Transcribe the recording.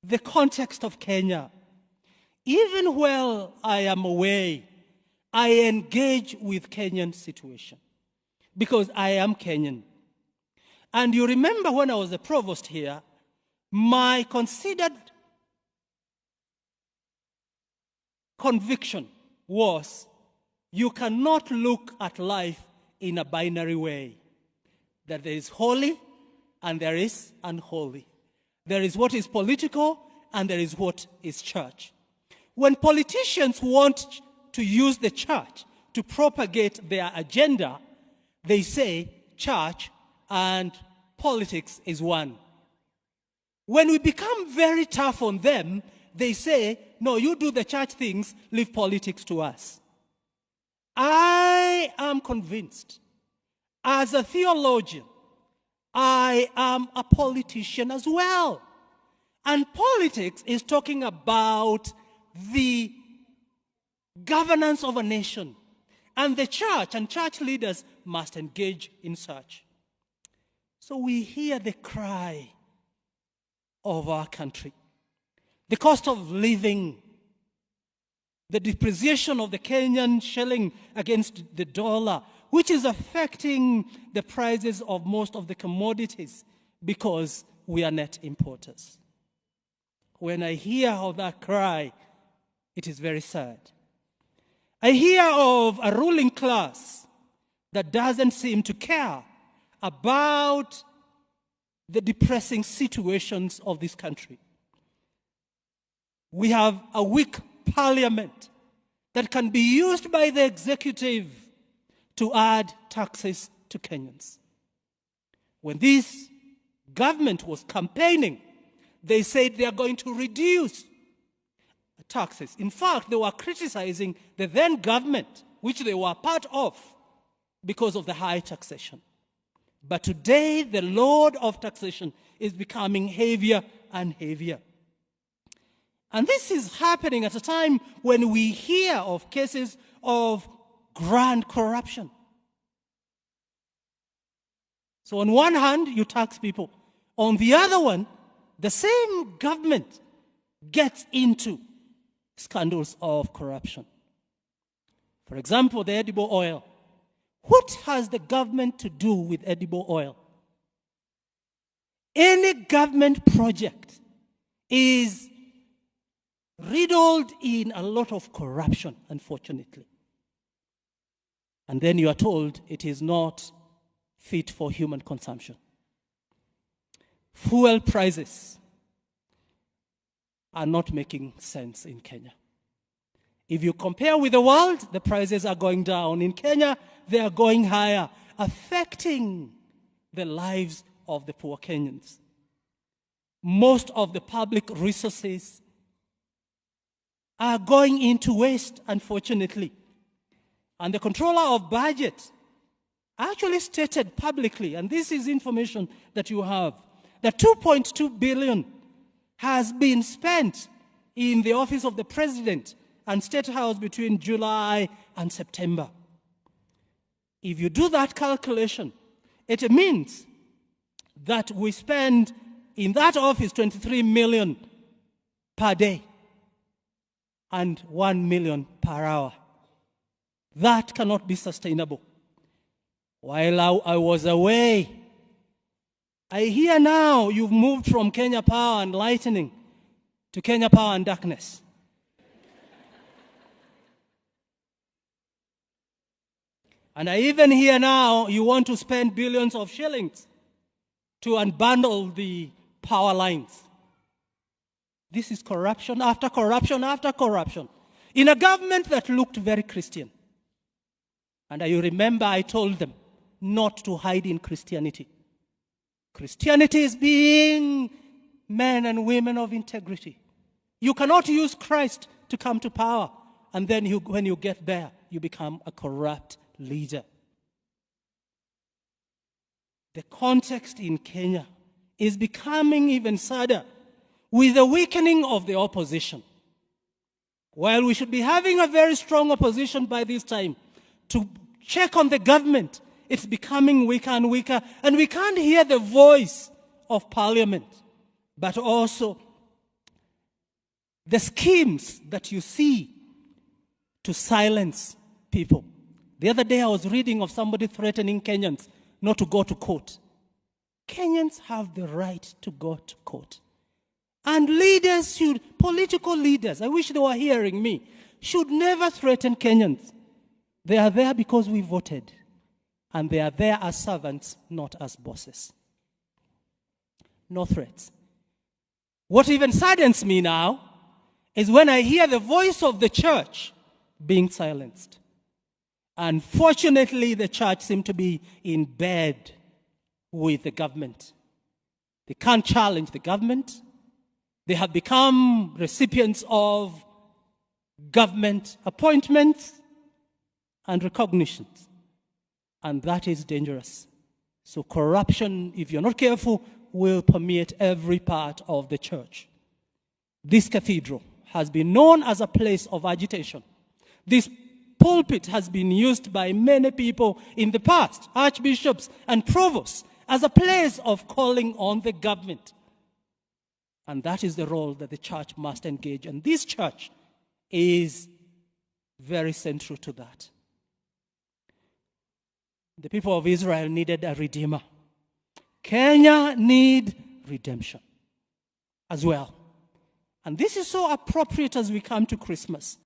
the context of Kenya. Even while I am away, I engage with Kenyan situation because I am Kenyan. And you remember when I was the provost here, my considered conviction was you cannot look at life in a binary way, that there is holy and there is unholy. There is what is political and there is what is church. When politicians want to use the church to propagate their agenda, they say church and politics is one. When we become very tough on them, they say, no, you do the church things, leave politics to us. I am convinced, as a theologian, I am a politician as well. And politics is talking about the governance of a nation. And the church and church leaders must engage in such. So we hear the cry of our country. The cost of living, the depreciation of the Kenyan shilling against the dollar, which is affecting the prices of most of the commodities because we are net importers. When I hear of that cry, it is very sad. I hear of a ruling class that doesn't seem to care about the depressing situations of this country. We have a weak parliament that can be used by the executive to add taxes to Kenyans. When this government was campaigning, they said they are going to reduce taxes. In fact, they were criticizing the then government, which they were part of, because of the high taxation. But today, the load of taxation is becoming heavier and heavier. And this is happening at a time when we hear of cases of grand corruption. So on one hand, you tax people. On the other one, the same government gets into scandals of corruption. For example, the edible oil. What has the government to do with edible oil? Any government project is riddled in a lot of corruption, unfortunately. And then you are told it is not fit for human consumption. Fuel prices are not making sense in Kenya. If you compare with the world, the prices are going down. In Kenya, they are going higher, affecting the lives of the poor Kenyans. Most of the public resources are going into waste, unfortunately. And the controller of budget actually stated publicly, and this is information that you have, that 2.2 billion has been spent in the office of the president and State House between July and September. If you do that calculation, it means that we spend in that office 23 million per day and 1 million per hour. That cannot be sustainable. While I was away, I hear now you've moved from Kenya Power and Lightning to Kenya Power and Darkness. And I even hear now you want to spend billions of shillings to unbundle the power lines. This is corruption after corruption after corruption in a government that looked very Christian. And you remember I told them not to hide in Christianity. Christianity is being men and women of integrity. You cannot use Christ to come to power, and then when you get there, you become a corrupt leader. The context in Kenya is becoming even sadder with the weakening of the opposition. While we should be having a very strong opposition by this time to check on the government, it's becoming weaker and weaker, and we can't hear the voice of parliament, but also the schemes that you see to silence people. The other day I was reading of somebody threatening Kenyans not to go to court. Kenyans have the right to go to court. And leaders should, political leaders, I wish they were hearing me, should never threaten Kenyans. They are there because we voted. And they are there as servants, not as bosses. No threats. What even saddens me now is when I hear the voice of the church being silenced. Unfortunately, the church seems to be in bed with the government. They can't challenge the government. They have become recipients of government appointments and recognitions. And that is dangerous. So corruption, if you're not careful, will permeate every part of the church. This cathedral has been known as a place of agitation. This pulpit has been used by many people in the past, archbishops and provosts, as a place of calling on the government. And that is the role that the church must engage. And this church is very central to that. The people of Israel needed a redeemer. Kenya need redemption as well. And this is so appropriate as we come to Christmas.